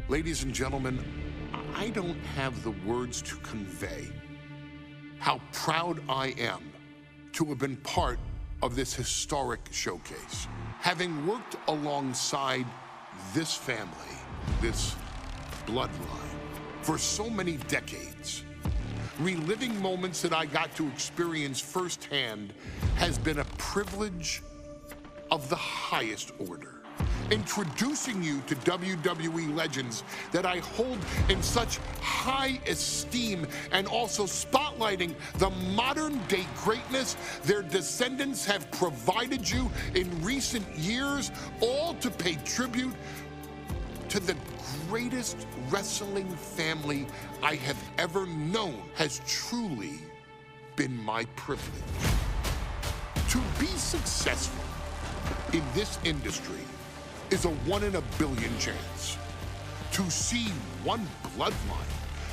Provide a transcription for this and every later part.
Ladies and gentlemen, I don't have the words to convey how proud I am to have been part of this historic showcase. Having worked alongside this family, this bloodline, for so many decades, reliving moments that I got to experience firsthand has been a privilege of the highest order. Introducing you to WWE legends that I hold in such high esteem, and also spotlighting the modern day greatness their descendants have provided you in recent years, all to pay tribute to the greatest wrestling family I have ever known, has truly been my privilege. To be successful in this industry is a 1 in a billion chance. To see one bloodline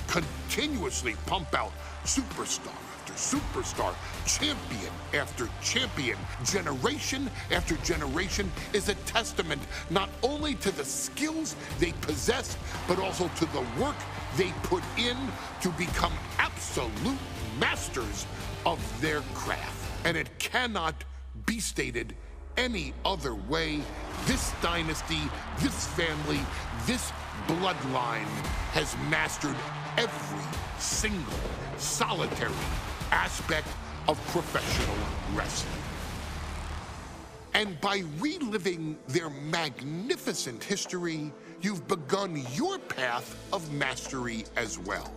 continuously pump out superstar after superstar, champion after champion, generation after generation, is a testament not only to the skills they possess, but also to the work they put in to become absolute masters of their craft. And it cannot be stated any other way. This dynasty, this family, this bloodline has mastered every single solitary aspect of professional wrestling. And by reliving their magnificent history, you've begun your path of mastery as well.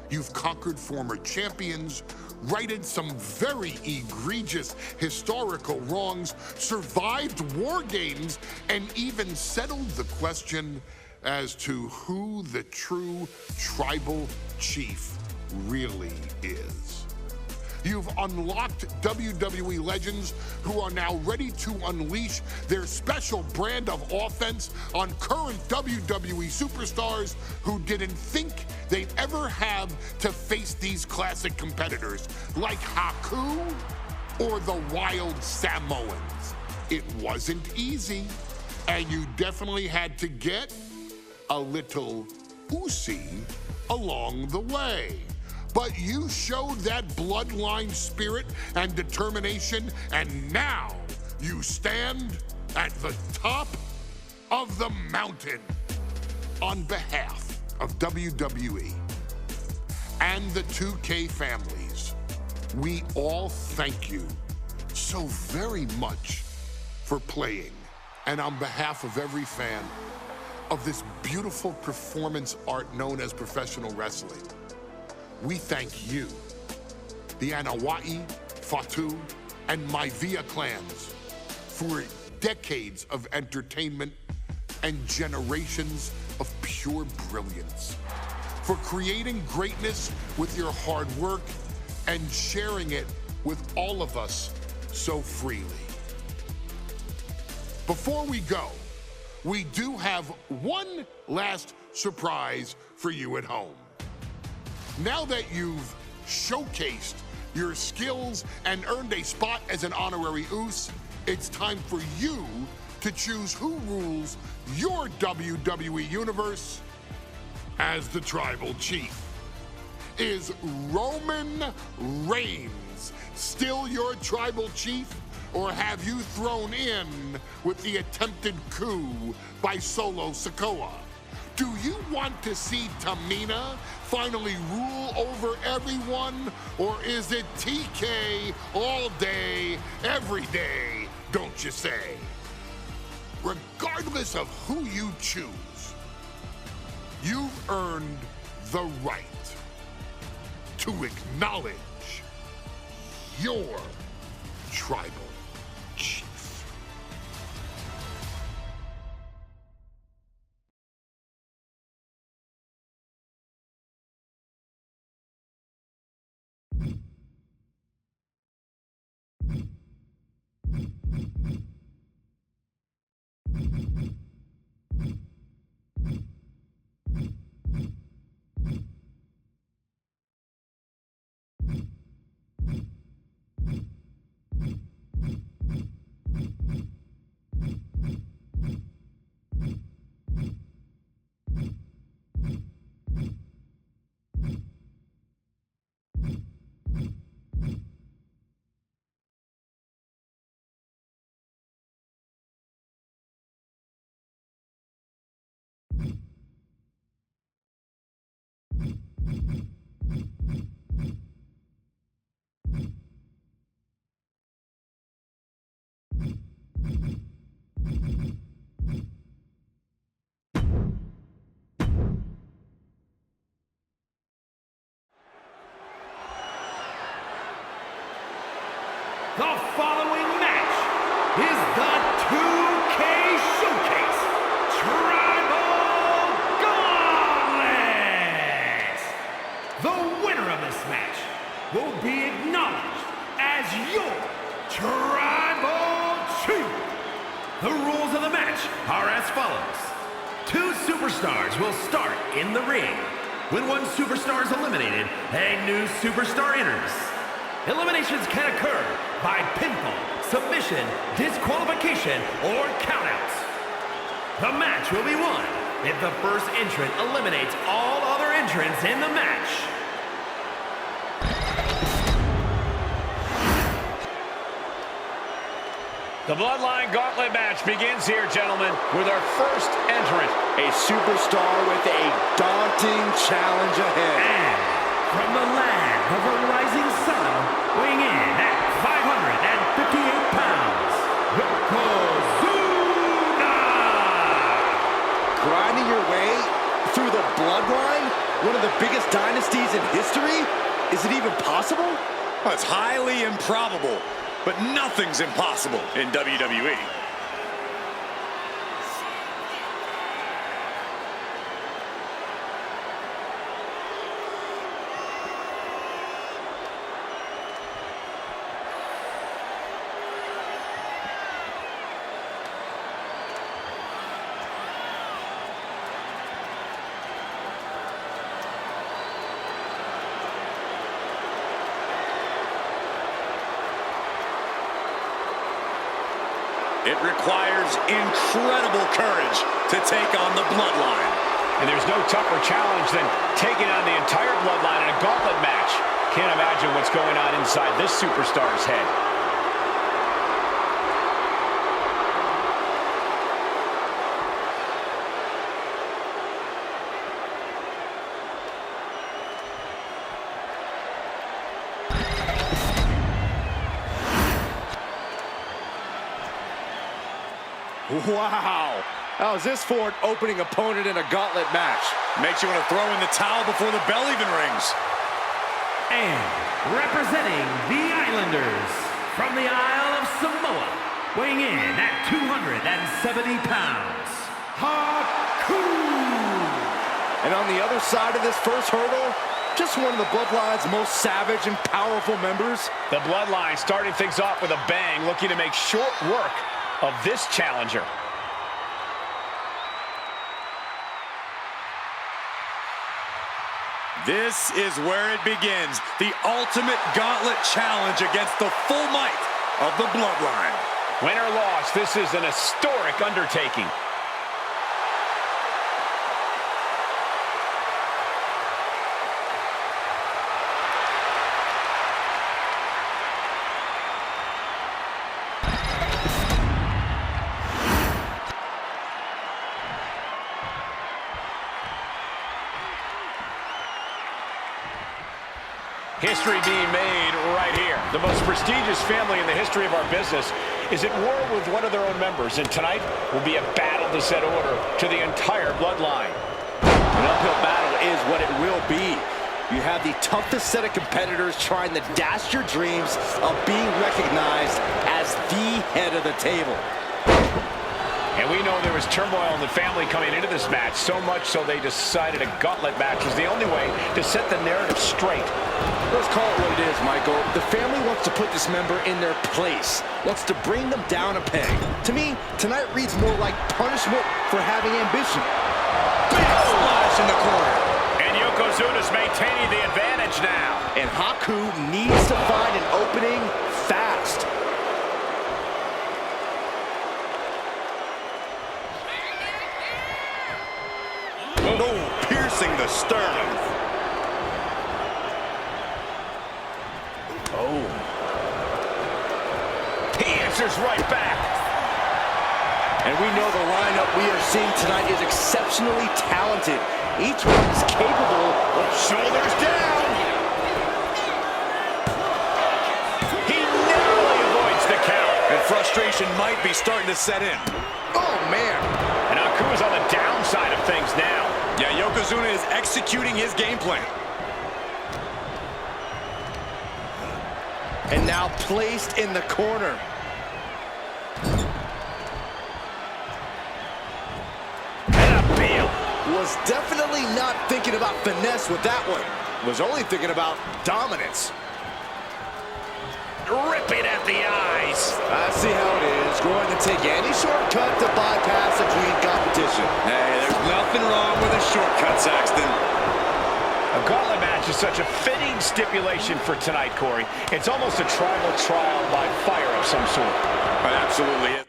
You've conquered former champions, righted some very egregious historical wrongs, survived war games, and even settled the question as to who the true tribal chief really is. You've unlocked WWE legends who are now ready to unleash their special brand of offense on current WWE superstars who didn't think they'd ever have to face these classic competitors like Haku or the Wild Samoans. It wasn't easy, and you definitely had to get a little oozy along the way. But you showed that bloodline spirit and determination, and now you stand at the top of the mountain. On behalf of WWE and the 2K families, we all thank you so very much for playing. And on behalf of every fan of this beautiful performance art known as professional wrestling, we thank you, the Anawai, Fatu, and Maivia clans, for decades of entertainment and generations of pure brilliance, for creating greatness with your hard work and sharing it with all of us so freely. Before we go, we do have one last surprise for you at home. Now that you've showcased your skills and earned a spot as an honorary Oos, it's time for you to choose who rules your WWE universe as the Tribal Chief. Is Roman Reigns still your Tribal Chief, or have you thrown in with the attempted coup by Solo Sikoa? Do you want to see Tamina finally rule over everyone, or is it TK all day, every day, don't you say? Regardless of who you choose, you've earned the right to acknowledge your tribal chief. The following match is the 2K Showcase Tribal Gauntlet. The winner of this match will be acknowledged as your Tribal Chief. The rules of the match are as follows. 2 superstars will start in the ring. When one superstar is eliminated, a new superstar enters. Eliminations can occur by pinfall, submission, disqualification, or countouts. The match will be won if the first entrant eliminates all other entrants in the match. The Bloodline Gauntlet match begins here, gentlemen, with our first entrant. A superstar with a daunting challenge ahead. And from the land of the rising sun, weighing in at 558 pounds, Yokozuna! Grinding your way through the Bloodline? One of the biggest dynasties in history? Is it even possible? Well, it's highly improbable, but nothing's impossible in WWE. It requires incredible courage to take on the Bloodline. And there's no tougher challenge than taking on the entire Bloodline in a gauntlet match. Can't imagine what's going on inside this superstar's head. Wow. How's this for an opening opponent in a gauntlet match? Makes you want to throw in the towel before the bell even rings. And representing the Islanders from the Isle of Samoa, weighing in at 270 pounds, Haku! And on the other side of this first hurdle, just one of the Bloodline's most savage and powerful members. The Bloodline starting things off with a bang, looking to make short work of this challenger. This is where it begins. The ultimate gauntlet challenge against the full might of the Bloodline. Win or loss, this is an historic undertaking. History being made right here. The most prestigious family in the history of our business is at war with one of their own members, and tonight will be a battle to set order to the entire Bloodline. An uphill battle is what it will be. You have the toughest set of competitors trying to dash your dreams of being recognized as the head of the table. And we know there was turmoil in the family coming into this match, so much so they decided a gauntlet match was the only way to set the narrative straight. Let's call it what it is, Michael. The family wants to put this member in their place, wants to bring them down a peg. To me, tonight reads more like punishment for having ambition. Big splash in the corner. And Yokozuna's maintaining the advantage now. And Haku needs to find an opening fast. Oh, piercing the sternum. Oh. He answers right back. And we know the lineup we are seeing tonight is exceptionally talented. Each one is capable of... Shoulders down. He narrowly avoids the count. And frustration might be starting to set in. Oh, man. And Haku is on the downside of things now. Yeah, Yokozuna is executing his game plan. And now placed in the corner. Was definitely not thinking about finesse with that one. Was only thinking about dominance. Ripping at the eyes. I see how it is. Going to take any shortcut to bypass a clean competition. Hey, there's nothing wrong with a shortcut, Saxton. A gauntlet match is such a fitting stipulation for tonight, Corey. It's almost a tribal trial by fire of some sort. But absolutely.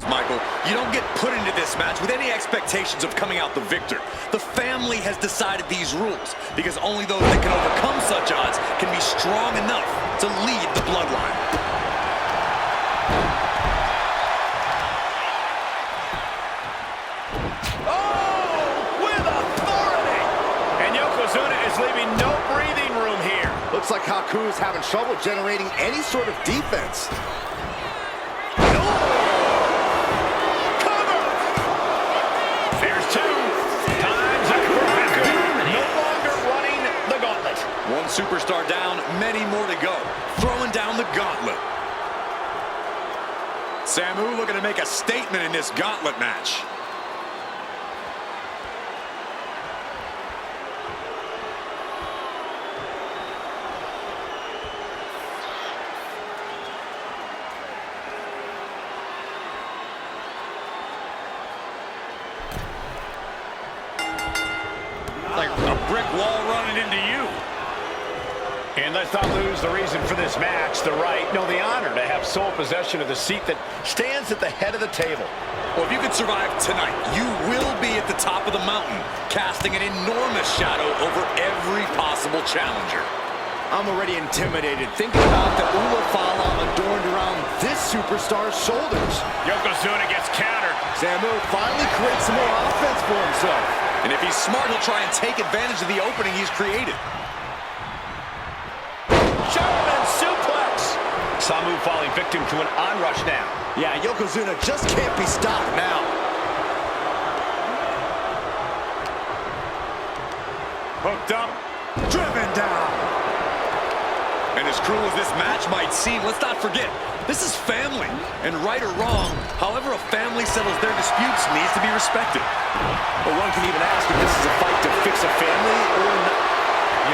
Michael, you don't get put into this match with any expectations of coming out the victor. The family has decided these rules because only those that can overcome such odds can be strong enough to lead the bloodline. Oh, with authority! And Yokozuna is leaving no breathing room here. Looks like Haku is having trouble generating any sort of defense. One superstar down, many more to go. Throwing down the gauntlet. Samu looking to make a statement in this gauntlet match. Like a brick wall running into you. And let's not lose the reason for this match, the right, no, the honor to have sole possession of the seat that stands at the head of the table. Well, if you can survive tonight, you will be at the top of the mountain, casting an enormous shadow over every possible challenger. I'm already intimidated thinking about the Ulafala adorned around this superstar's shoulders. Yokozuna gets countered. Samu finally creates some more offense for himself. And if he's smart, he'll try and take advantage of the opening he's created. German suplex. Samu falling victim to an onrush now. Yeah, Yokozuna just can't be stopped now. Hooked up, driven down. And as cruel as this match might seem, let's not forget, this is family. And right or wrong, however a family settles their disputes needs to be respected. But one can even ask if this is a fight to fix a family or not.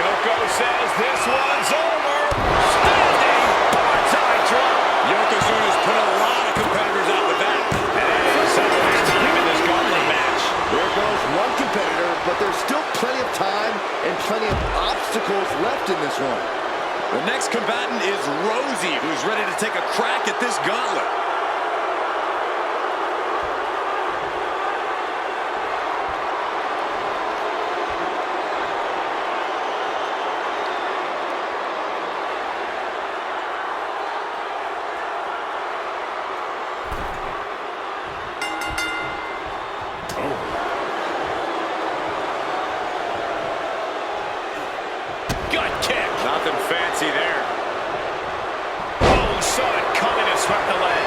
Yoko says this one's over. Standing bonsai drop. Yokozuna's put a lot of competitors out with that. And Samu's time in this gauntlet match. There goes one competitor, but there's still plenty of time and plenty of obstacles left in this one. The next combatant is Rosie, who's ready to take a crack at this gauntlet. Nothing fancy there. Oh, saw it coming and swept the leg.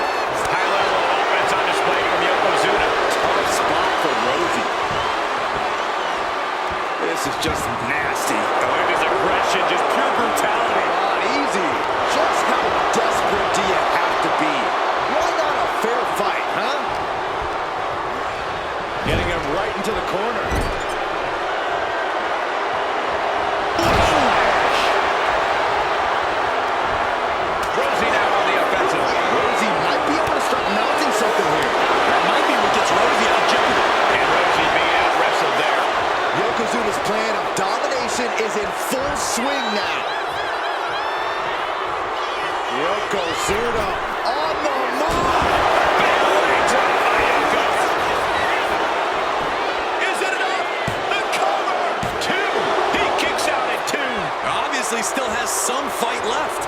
High-level offense on display from Yokozuna. Tough spot for Rosie. This is just nasty. Going his aggression, just pure brutality. Not easy. Just how desperate do you have to be? Why not a fair fight, huh? Getting him right into the corner. Yokozuna's plan of domination is in full swing now. Yokozuna on the mark. Is it enough? The cover. 2. He kicks out at 2. Obviously still has some fight left.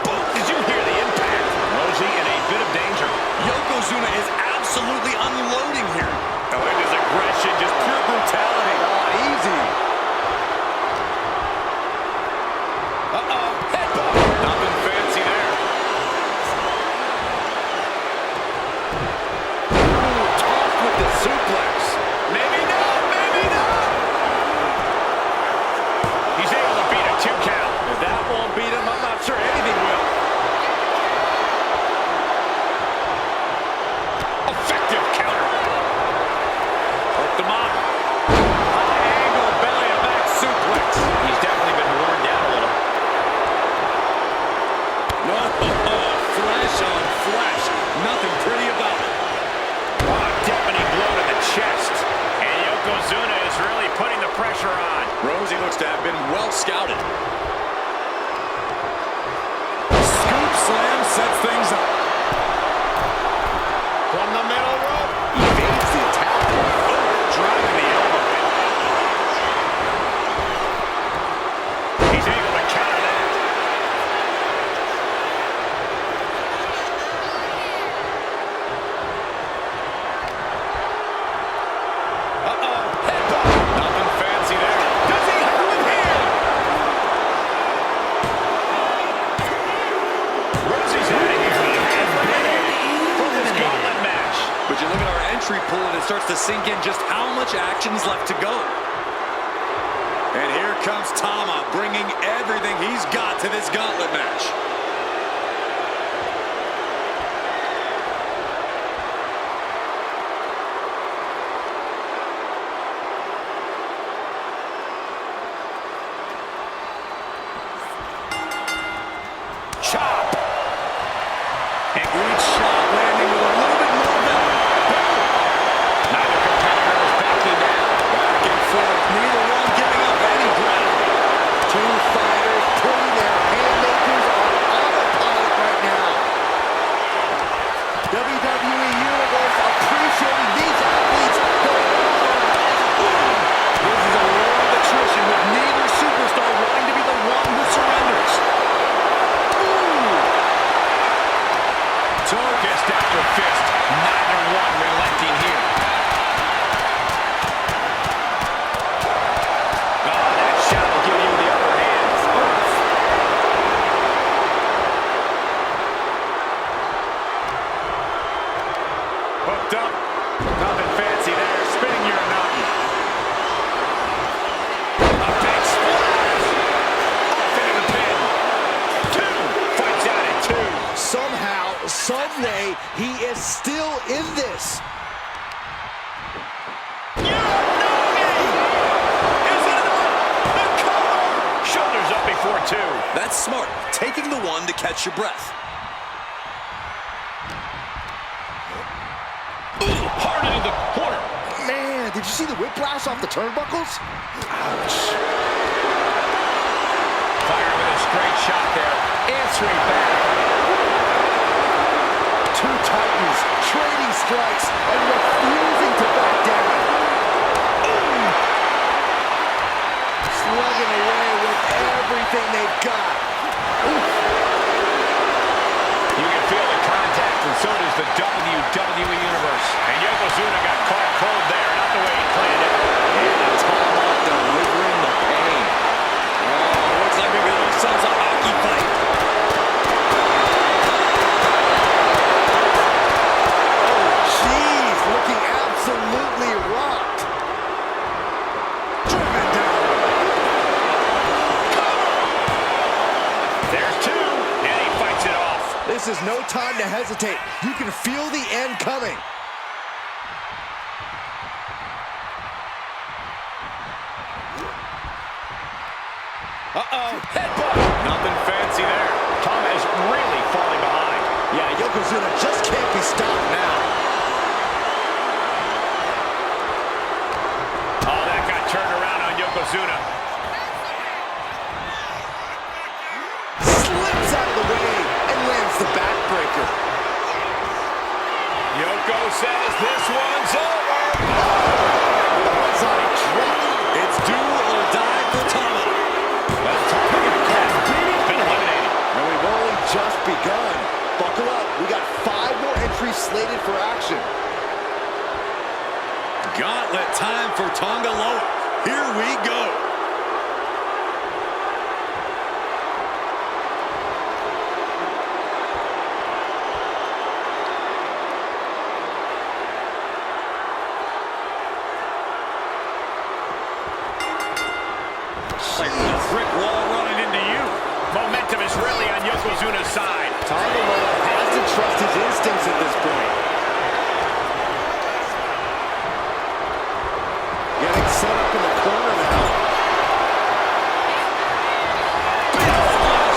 Oh, did you hear the impact? Rosie in a bit of danger. Yokozuna is absolutely unloading here. Oh, it is aggression, just pure brutality. Not easy. Uh-oh, headbutt. Nothing fancy there. Ooh, tough with the effective counter. Hooked him up. High angle belly to back suplex. He's definitely been worn down a little. No, flesh on flesh. Nothing pretty about it. Oh, deafening blow to the chest. And Yokozuna is really putting the pressure on. Rosie looks to have been well scouted. Scoop slam sets things up. From the middle rope. Evades the attack. Driving the elbow. He's able to counter that. Nothing fancy there. Does he have him here? Rosie's out of here. He has been from this gauntlet match. But you look at our entry pool and it starts to sink in just how much action is left to go. And here comes Tama, bringing everything he's got to this gauntlet match. Chop! And great shot landing with a little bit more value. Neither competitor is backing down. Back and forth, neither one giving up any ground. Two fighters putting their haymakers on autopilot right now. WWE Universe appreciating these athletes going on. This is a war of attrition with neither superstar wanting to be the one who surrenders. Fist after fist. Neither one relenting here. Oh, that shot will give you the upper hand. Hooked up. Nothing fancy there. Spinning your mountain. A big splash. Off into the pin. Two. Fights out at two. Somehow, someway, he is still in this. Shoulders up before two. That's smart, taking the one to catch your breath. Hard into the corner. Man, did you see the whiplash off the turnbuckles? Ouch. Fire with a straight shot there. Answering back. Two titans trading strikes and refusing to back down. Slugging away with everything they've got. You can feel the contact, and so does the WWE Universe. And Yokozuna got caught cold there, not the way he planned it. And Tama delivering the pain. Oh, looks like we got ourselves a hockey fight. Jeez, looking absolutely rocked. Driven down. There's two, and he fights it off. This is no time to hesitate. You can feel the end coming. Headbutt. Nothing fancy there. Tama is really falling behind. Yeah, Yokozuna just can't be stopped now. Oh, that got turned around on Yokozuna. Slips out of the way and lands the backbreaker. Yoko says this one's over. Onside drop. It's do or die for Tama. Well, Tama has been eliminated. And we've only just begun. Buckle up. We got 5 more entries slated for action. Gauntlet time for Tonga Loa. Here we go. Like a brick wall running into you. Momentum is really on Yokozuna's side. Tonga Loa has to trust his instincts at this point. set up in the corner now.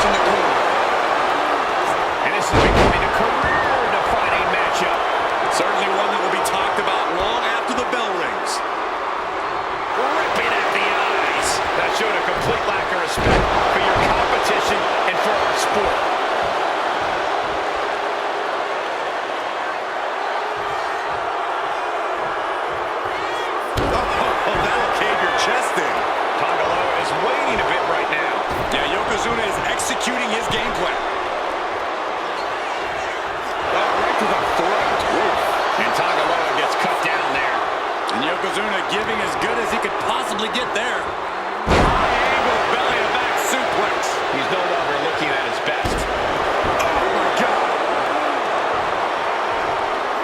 In the corner. And this is becoming a career-defining matchup. Certainly one that will be talked about long after the bell rings. Ripping at the eyes. That showed a complete lack of respect for your competition and for our sport. Oh, that'll cave your chest in. Tangaloa is waiting a bit right now. Yeah, Yokozuna is executing his game plan. Right to the throat. Oof. And Tangaloa gets cut down there. And Yokozuna giving as good as he could possibly get there. High angle belly to back suplex. He's no longer looking at his best. Oh my God.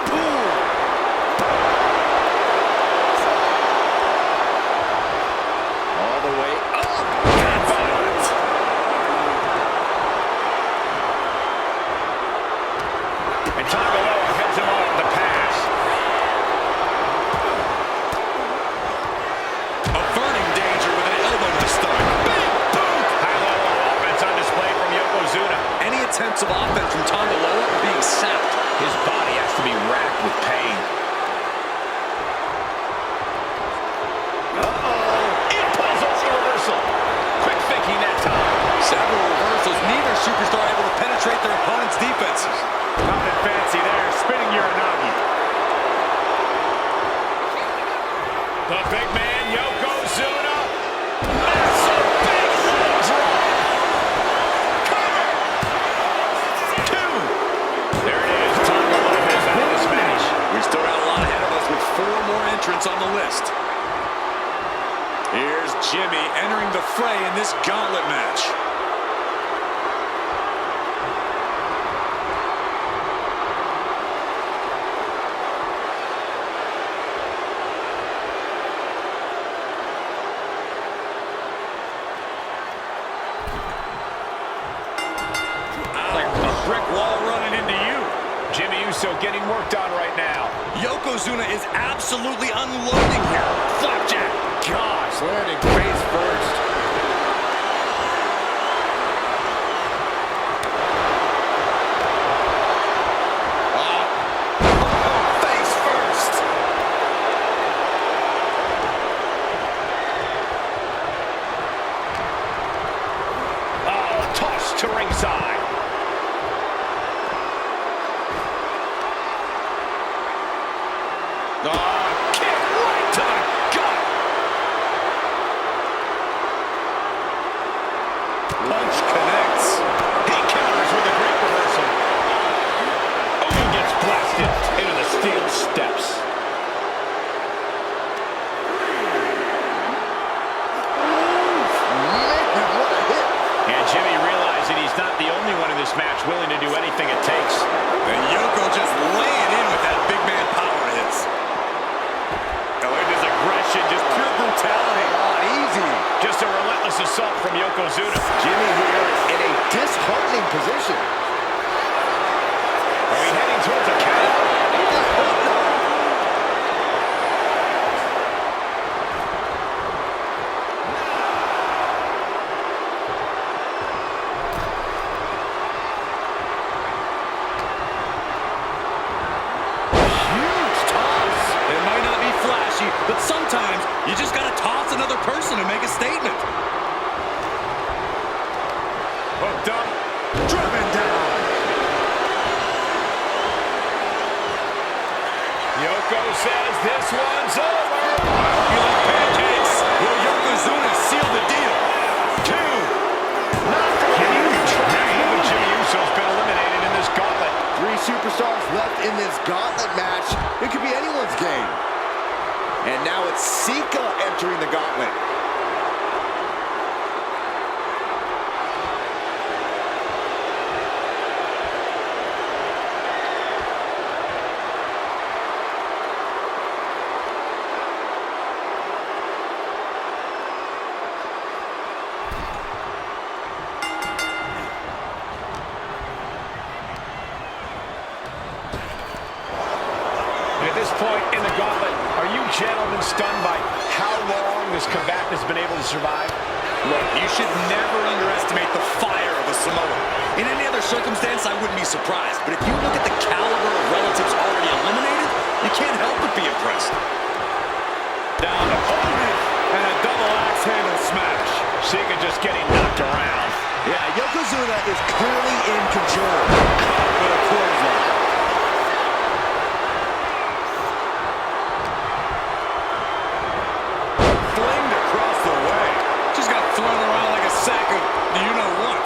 Boom. All the way up. That's it. And Tangaloa heads him off the pass. Averting danger with an elbow to the stomach. Big boom. High-level offense on display from Yokozuna. Any attempts of offense from Tangaloa are being sapped. His body has to be racked with pain. Impulse over the reversal. Quick thinking that time. Several reversals, neither superstar able to penetrate their opponent's defenses. Nothing fancy there. Spinning Uranagi. The big man, Yokozuna. Massive big leg drop. Cover. Two. There it is. Tangaloa is out of this match. We still got a lot ahead of us with 4 more entrants on the list. Here's Jimmy entering the fray in this gauntlet match. Like a brick wall running into you. Jimmy Uso getting worked on right now. Yokozuna is absolutely unloading here. Flapjack. Gosh, landing face first. Face first. Oh, tossed to ringside. Kick right to the gut. Punch connects. He counters with a great reversal. Oh, he gets blasted into the steel steps. Man, what a hit. And Jimmy realizing he's not the only one in this match willing to do anything it takes. And Yoko just laying in with that big man power hits. Look at his aggression, just pure brutality. Not easy. Just a relentless assault from Yokozuna. Jimmy here in a disheartening position. Are we heading towards a count? Huge toss. It might not be flashy, but sometimes you just got to toss another person to make a statement. Hooked up. Driven down. Yoko says this one's over. You like pancakes? Will Yokozuna seal the deal? 2. Not for Jimmy Uso's been eliminated in this gauntlet. 3 superstars left in this gauntlet match. It could be anyone's game. And now it's Sika entering the gauntlet. At this point point in the gauntlet, are you gentlemen stunned by how long this combatant has been able to survive? Look, you should never underestimate the fire of a Samoan. In any other circumstance, I wouldn't be surprised. But if you look at the caliber of relatives already eliminated, you can't help but be impressed. Down opponent and a double axe handle smash. Sika just getting knocked around. Yeah, Yokozuna is clearly in control. Caught with a clothesline. Flinged across the way. Just got thrown around like a sack of you-know-what.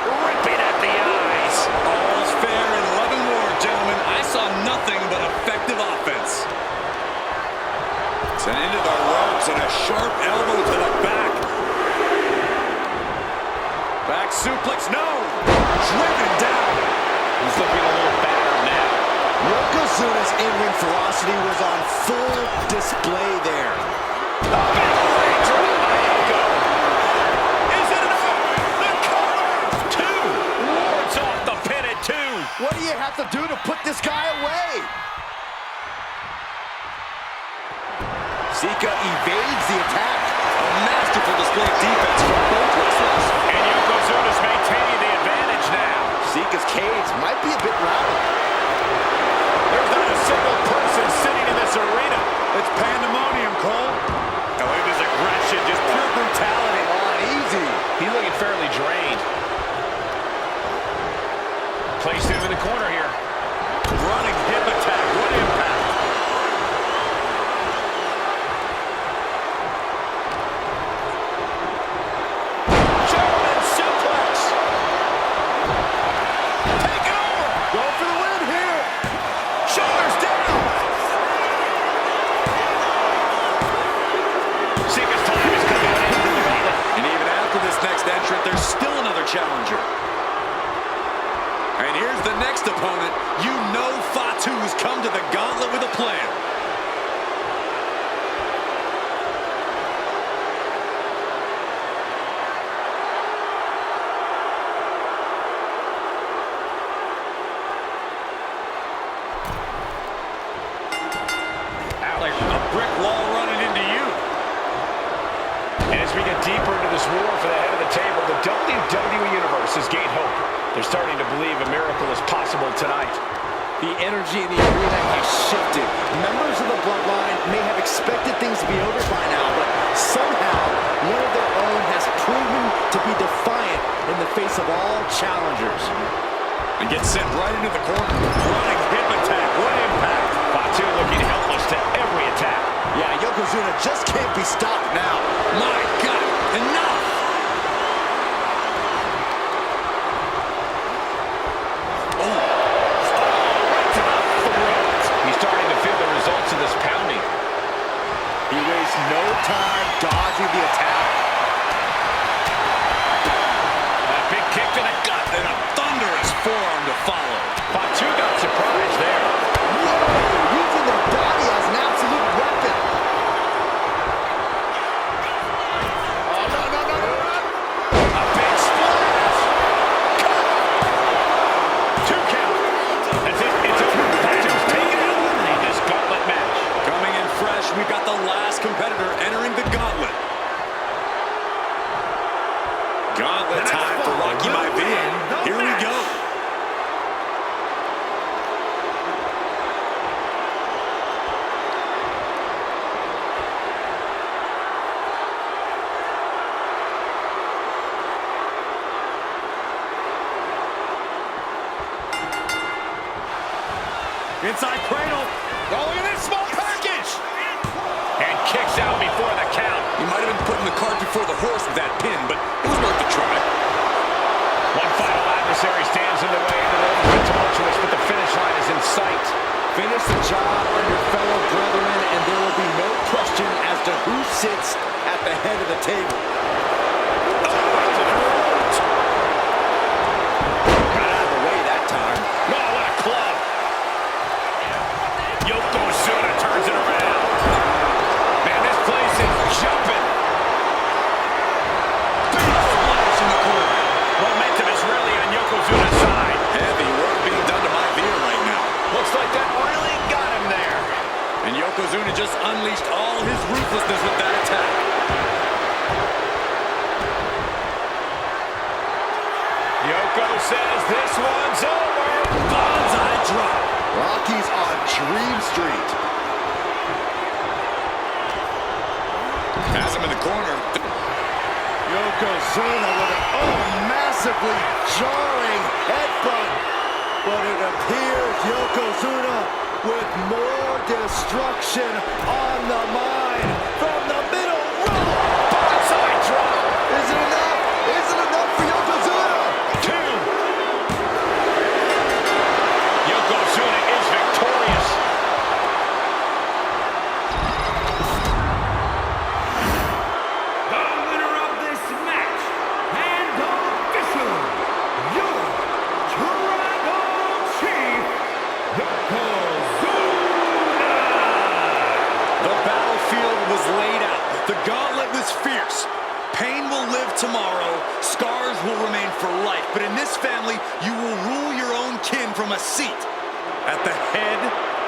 Ripping at the eyes. All's fair in love and war, gentlemen. I saw nothing but effective offense. Sent into the ropes and a sharp elbow to the back. Back suplex, no! Driven down. He's looking a little battered now. Yokozuna's in-ring ferocity was on full display there. Is it enough? The cover! Two! Wards off the pin at two. What do you have to do to put this guy away? Sika evades the attack. A masterful display of defense from both wrestlers. And Yokozuna's maintaining the advantage now. Sika's cage might be a bit rattled. There's not a single person sitting in this arena. It's pandemonium, Cole. Now look at his aggression, just pure brutality. Oh, easy. He's looking fairly drained. Placed into the corner here. Running hip attack. What impact. German suplex. Take it over. Go for the win here. Shoulders down. Sika's time is coming to an end in the gauntlet. And even after this next entrant, there's still another challenger. And here's the next opponent. You know Fatu's come to the gauntlet with a plan. Alex, A brick wall running into you. and as we get deeper into this war for the head of the table, the WWE Universe has gained hope. They're starting to believe a miracle is possible tonight. The energy in the arena has shifted. Members of the Bloodline may have expected things to be over by now, but somehow one of their own has proven to be defiant in the face of all challengers. And gets sent right into the corner. Running hip attack. What impact. Fatu looking helpless to every attack. Yeah, Yokozuna just can't be stopped now. My God. Enough. He's starting to feel the results of this pounding. He wastes no time dodging the attack. A big kick to the gut. And a thunderous forearm to follow. Fatu got surprised there. Whoa, using their body as an absolute weapon. A big splash. Two count. That's it. It's a Fatu's taken out in this gauntlet match. Coming in fresh, we've got the last competitor entering the gauntlet. Gauntlet time for Rocky Maivia. Here we go. Inside cradle. Oh, look at this small package. And kicks out before the count. You might have been putting the cart before the horse with that pin, but it was worth a try. One final adversary stands in the way. The road has been tumultuous, but the finish line is in sight. Finish the job on your fellow brethren, and there will be no question as to who sits at the head of the table. Got out of the way that time. Oh, what a club. Yokozuna turns it around. Man, this place is jumping. Big splash in the corner. Momentum is really on Yokozuna's side. Heavy work being done to Maivia right now. Looks like that really got him there. Yokozuna just unleashed all his ruthlessness with that attack. Yoko says this one's over. Bonsai drop. Rocky's on Dream Street. Has him in the corner. Yokozuna with a massively jarring headbutt. But it appears Yokozuna with more destruction on the mind from the middle rope. Bonsai drop. Is it enough? Is it enough for Yokozuna? 2. Yokozuna is victorious. The winner of this match, and officially, your Tribal Chief, Yokozuna! The battlefield was laid out. The gauntlet was fierce. Pain will live tomorrow. Scars will remain for life. But in this family, you will rule your own kin from a seat at the head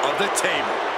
of the table.